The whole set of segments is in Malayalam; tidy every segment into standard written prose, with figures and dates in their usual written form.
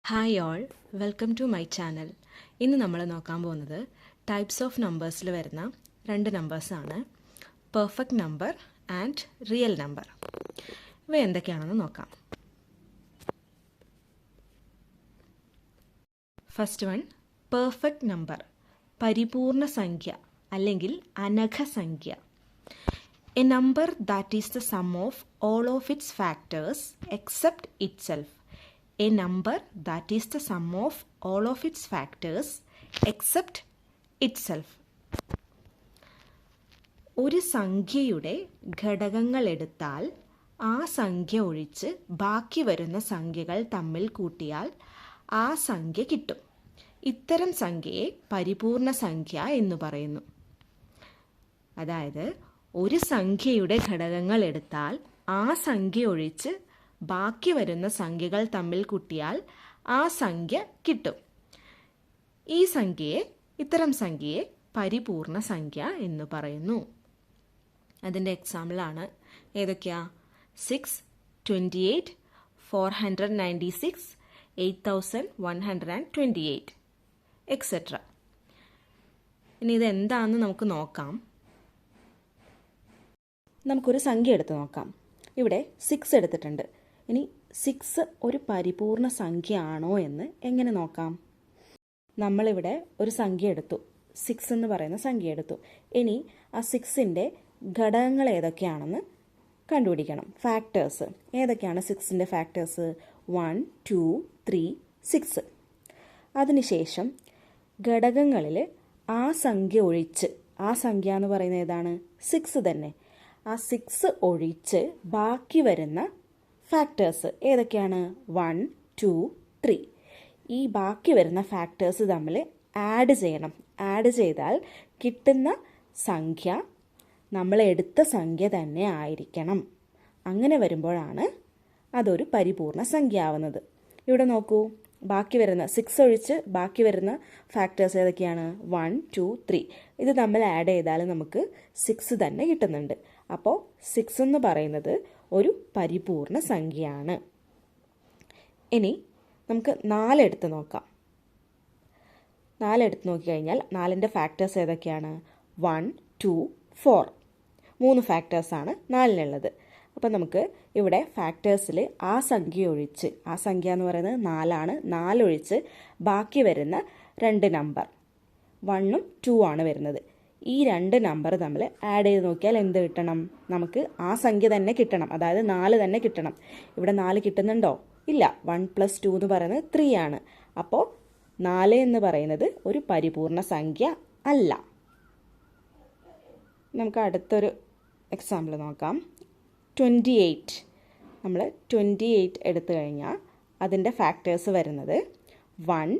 Hi all, welcome to my channel. ഇന്ന് നമ്മൾ നോക്കാൻ പോകുന്നത് ടൈപ്സ് ഓഫ് നമ്പേഴ്സിൽ വരുന്ന രണ്ട് നമ്പേഴ്സാണ്, perfect number and real number. ഇവ എന്തൊക്കെയാണെന്ന് നോക്കാം. ഫസ്റ്റ് വൺ, പെർഫെക്റ്റ് നമ്പർ, പരിപൂർണ സംഖ്യ അല്ലെങ്കിൽ അനഘസംഖ്യ. A number that is the sum of all of its factors except itself. A number that is the sum of all of its factors except itself. ഒരു സംഖ്യയുടെ ഘടകങ്ങൾ എടുത്താൽ ആ സംഖ്യ ഒഴിച്ച് ബാക്കി വരുന്ന സംഖ്യകൾ തമ്മിൽ കൂട്ടിയാൽ ആ സംഖ്യ കിട്ടും. ഇത്തരം സംഖ്യയെ പരിപൂർണ സംഖ്യ എന്ന് പറയുന്നു. അതായത് ഒരു സംഖ്യയുടെ ഘടകങ്ങൾ എടുത്താൽ ആ സംഖ്യ ഒഴിച്ച് ബാക്കി വരുന്ന സംഖ്യകൾ തമ്മിൽ കൂട്ടിയാൽ ആ സംഖ്യ കിട്ടും. ഇത്തരം സംഖ്യയെ പരിപൂർണ സംഖ്യ എന്ന് പറയുന്നു. അതിൻ്റെ എക്സാമ്പിളാണ് ഏതൊക്കെയാ? 6, 28, 496, 8128 എക്സെട്ര. ഇനി ഇതെന്താണെന്ന് നമുക്ക് നോക്കാം. നമുക്കൊരു സംഖ്യ എടുത്ത് നോക്കാം. ഇവിടെ 6 എടുത്തിട്ടുണ്ട്. ഇനി 6 ഒരു പരിപൂർണ സംഖ്യ ആണോ എന്ന് എങ്ങനെ നോക്കാം? നമ്മളിവിടെ ഒരു സംഖ്യ എടുത്തു, 6 എന്ന് പറയുന്ന സംഖ്യ എടുത്തു. ഇനി ആ 6ൻ്റെ ഘടകങ്ങൾ ഏതൊക്കെയാണെന്ന് കണ്ടുപിടിക്കണം. ഫാക്ടേഴ്സ് ഏതൊക്കെയാണ് 6ൻ്റെ ഫാക്ടേഴ്സ്? 1, 2, 3, 6. അതിനുശേഷം ഘടകങ്ങളിൽ ആ സംഖ്യ ഒഴിച്ച്, ആ സംഖ്യ എന്ന് പറയുന്നത് ഏതാണ്? 6 തന്നെ. ആ 6 ഒഴിച്ച് ബാക്കി വരുന്ന ഫാക്ടേഴ്സ് ഏതൊക്കെയാണ്? 1, 2, 3. ഈ ബാക്കി വരുന്ന ഫാക്ടേഴ്സ് തമ്മിൽ ആഡ് ചെയ്യണം. ആഡ് ചെയ്താൽ കിട്ടുന്ന സംഖ്യ നമ്മൾ എടുത്ത സംഖ്യ തന്നെ ആയിരിക്കണം. അങ്ങനെ വരുമ്പോഴാണ് അതൊരു പരിപൂർണ സംഖ്യ ആവുന്നത്. ഇവിടെ നോക്കൂ, ബാക്കി വരുന്ന 6 ഒഴിച്ച് ബാക്കി വരുന്ന ഫാക്ടേഴ്സ് ഏതൊക്കെയാണ്? 1, 2, 3. ഇത് നമ്മൾ ആഡ് ചെയ്താൽ നമുക്ക് 6 തന്നെ കിട്ടുന്നുണ്ട്. അപ്പോൾ 6 എന്ന് പറയുന്നത് ഒരു പരിപൂർണ സംഖ്യയാണ്. ഇനി നമുക്ക് 4 എടുത്ത് നോക്കാം. 4 എടുത്ത് നോക്കിക്കഴിഞ്ഞാൽ 4ൻ്റെ ഫാക്ടേഴ്സ് ഏതൊക്കെയാണ്? 1, 2, 4. 3 ഫാക്ടേഴ്സാണ് 4നുള്ളത്. അപ്പം നമുക്ക് ഇവിടെ ഫാക്ടേഴ്സിൽ ആ സംഖ്യ ഒഴിച്ച്, ആ സംഖ്യ എന്ന് പറയുന്നത് 4ആണ്, 4 ഒഴിച്ച് ബാക്കി വരുന്ന 2 നമ്പർ 1ഉം 2 ആണ് വരുന്നത്. ഈ 2 നമ്പർ നമ്മൾ ആഡ് ചെയ്ത് നോക്കിയാൽ എന്ത് കിട്ടണം? നമുക്ക് ആ സംഖ്യ തന്നെ കിട്ടണം. അതായത് 4 തന്നെ കിട്ടണം. ഇവിടെ 4 കിട്ടുന്നുണ്ടോ? ഇല്ല. 1 + 2 എന്ന് പറയുന്നത് 3 ആണ്. അപ്പോൾ 4 എന്ന് പറയുന്നത് ഒരു പരിപൂർണ സംഖ്യ അല്ല. നമുക്ക് അടുത്തൊരു എക്സാമ്പിൾ നോക്കാം. 28. നമ്മൾ 28 എടുത്തു കഴിഞ്ഞാൽ അതിൻ്റെ ഫാക്ടേഴ്സ് വരുന്നത് 1,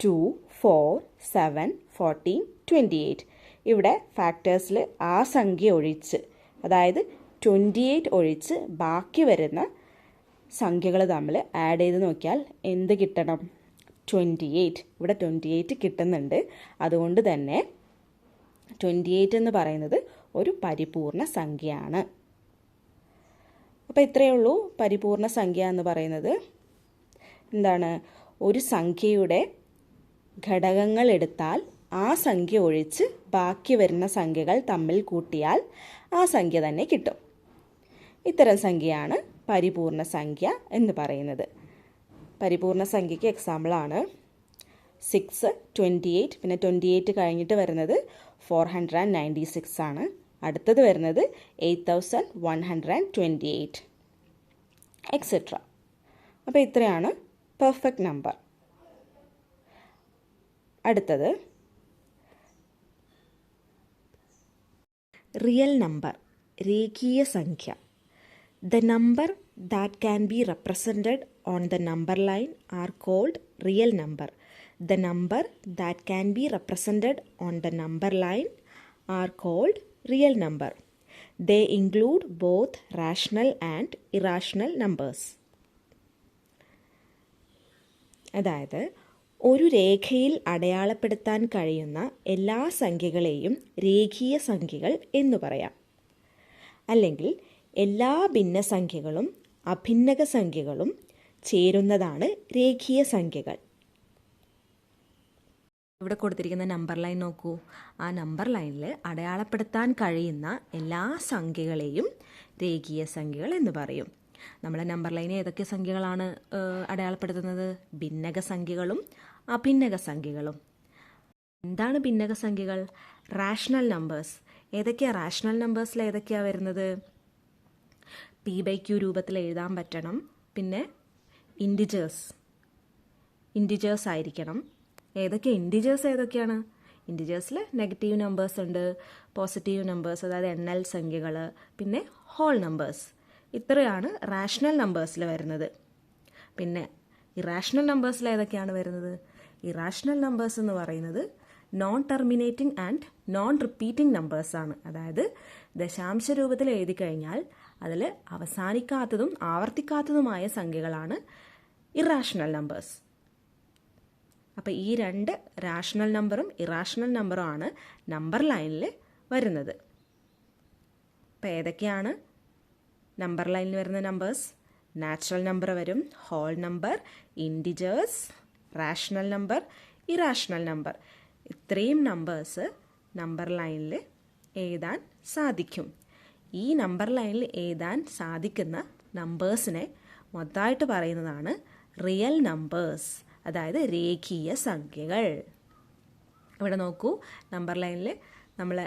2, 4, 7, 14, 28. ഇവിടെ ഫാക്ടേഴ്സിൽ ആ സംഖ്യ ഒഴിച്ച്, അതായത് 28 ഒഴിച്ച് ബാക്കി വരുന്ന സംഖ്യകൾ തമ്മിൽ ആഡ് ചെയ്ത് നോക്കിയാൽ എന്ത് കിട്ടണം? 28. ഇവിടെ 28 കിട്ടുന്നുണ്ട്. അതുകൊണ്ട് തന്നെ 28 എന്ന് പറയുന്നത് ഒരു പരിപൂർണ സംഖ്യയാണ്. അപ്പോൾ ഇത്രയേ ഉള്ളൂ പരിപൂർണ സംഖ്യ എന്ന് പറയുന്നത്. എന്താണ്? ഒരു സംഖ്യയുടെ ഘടകങ്ങൾ എടുത്താൽ ആ സംഖ്യ ഒഴിച്ച് ബാക്കി വരുന്ന സംഖ്യകൾ തമ്മിൽ കൂട്ടിയാൽ ആ സംഖ്യ തന്നെ കിട്ടും. ഇത്തരം സംഖ്യയാണ് പരിപൂർണ സംഖ്യ എന്ന് പറയുന്നത്. പരിപൂർണ സംഖ്യയ്ക്ക് എക്സാമ്പിളാണ് 6, 28. പിന്നെ 28 കഴിഞ്ഞിട്ട് വരുന്നത് 496 ആണ്. അടുത്തത് വരുന്നത് 8128 എക്സെട്ര. അപ്പോൾ ഇത്രയാണ് പെർഫെക്റ്റ് നമ്പർ. അടുത്തത് റിയൽ നമ്പർ, രേഖീയ സംഖ്യ. The number that can be represented on the number line are called real number. The number that can be represented on the number line are called real number. They include both rational and irrational numbers. അതായത് ഒരു രേഖയിൽ അടയാളപ്പെടുത്താൻ കഴിയുന്ന എല്ലാ സംഖ്യകളെയും രേഖീയ സംഖ്യകൾ എന്ന് പറയാം. അല്ലെങ്കിൽ എല്ലാ ഭിന്നസംഖ്യകളും അഭിന്നക സംഖ്യകളും ചേരുന്നതാണ് രേഖീയ സംഖ്യകൾ. ഇവിടെ കൊടുത്തിരിക്കുന്ന നമ്പർ ലൈൻ നോക്കൂ. ആ നമ്പർ ലൈനിൽ അടയാളപ്പെടുത്താൻ കഴിയുന്ന എല്ലാ സംഖ്യകളെയും രേഖീയ സംഖ്യകൾ എന്ന് പറയും. നമ്മളെ നമ്പർ ലൈനിൽ ഏതൊക്കെ സംഖ്യകളാണ് അടയാളപ്പെടുത്തുന്നത്? ഭിന്നക സംഖ്യകളും അഭിന്നക സംഖ്യകളും. എന്താണ് ഭിന്നക സംഖ്യകൾ? Rational numbers. ഏതൊക്കെയാണ് റാഷണൽ നമ്പേഴ്സിൽ ഏതൊക്കെയാണ് വരുന്നത്? P/Q രൂപത്തിൽ എഴുതാൻ പറ്റണം. പിന്നെ ഇൻറ്റിജേഴ്സ് ആയിരിക്കണം. ഏതൊക്കെയാണ്? ഇൻറ്റിജേഴ്സിൽ നെഗറ്റീവ് നമ്പേഴ്സ് ഉണ്ട്, പോസിറ്റീവ് നമ്പേഴ്സ് അതായത് എണ്ണൽ സംഖ്യകൾ, പിന്നെ ഹോൾ നമ്പേഴ്സ്. ഇത്രയാണ് റാഷണൽ നമ്പേഴ്സിൽ വരുന്നത്. പിന്നെ ഇറാഷണൽ നമ്പേഴ്സിൽ ഏതൊക്കെയാണ് വരുന്നത്? ഇറാഷണൽ നമ്പേഴ്സ് എന്ന് പറയുന്നത് non terminating and non repeating നമ്പേഴ്സാണ്. അതായത് ദശാംശ രൂപത്തിൽ എഴുതി കഴിഞ്ഞാൽ അതിൽ അവസാനിക്കാത്തതും ആവർത്തിക്കാത്തതുമായ സംഖ്യകളാണ് ഇറാഷണൽ നമ്പേഴ്സ്. അപ്പോൾ ഈ രണ്ട് റാഷണൽ നമ്പറും ഇറാഷണൽ നമ്പറും ആണ് നമ്പർ ലൈനിൽ വരുന്നത്. അപ്പോൾ ഏതൊക്കെയാണ് നമ്പർ ലൈനിൽ വരുന്ന നമ്പേഴ്സ്? നാച്ചുറൽ നമ്പർ വരും, whole number, integers, rational number, irrational number. ഇത്രയും നമ്പേഴ്സ് നമ്പർ ലൈനിൽ എഴുതാൻ സാധിക്കും. ഈ നമ്പർ ലൈനിൽ എഴുതാൻ സാധിക്കുന്ന നമ്പേഴ്സിനെ മൊത്തമായിട്ട് പറയുന്നതാണ് റിയൽ നമ്പേഴ്സ്, അതായത് രേഖീയ സംഖ്യകൾ. ഇവിടെ നോക്കൂ, നമ്പർ ലൈനിൽ നമ്മൾ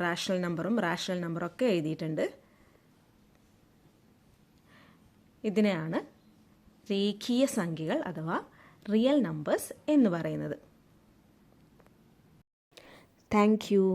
റാഷണൽ നമ്പറും ഒക്കെ എഴുതിയിട്ടുണ്ട്. ഇതിനെയാണ് രേഖീയ സംഖ്യകൾ അഥവാ റിയൽ നമ്പേഴ്സ് എന്ന് പറയുന്നത്. Thank you.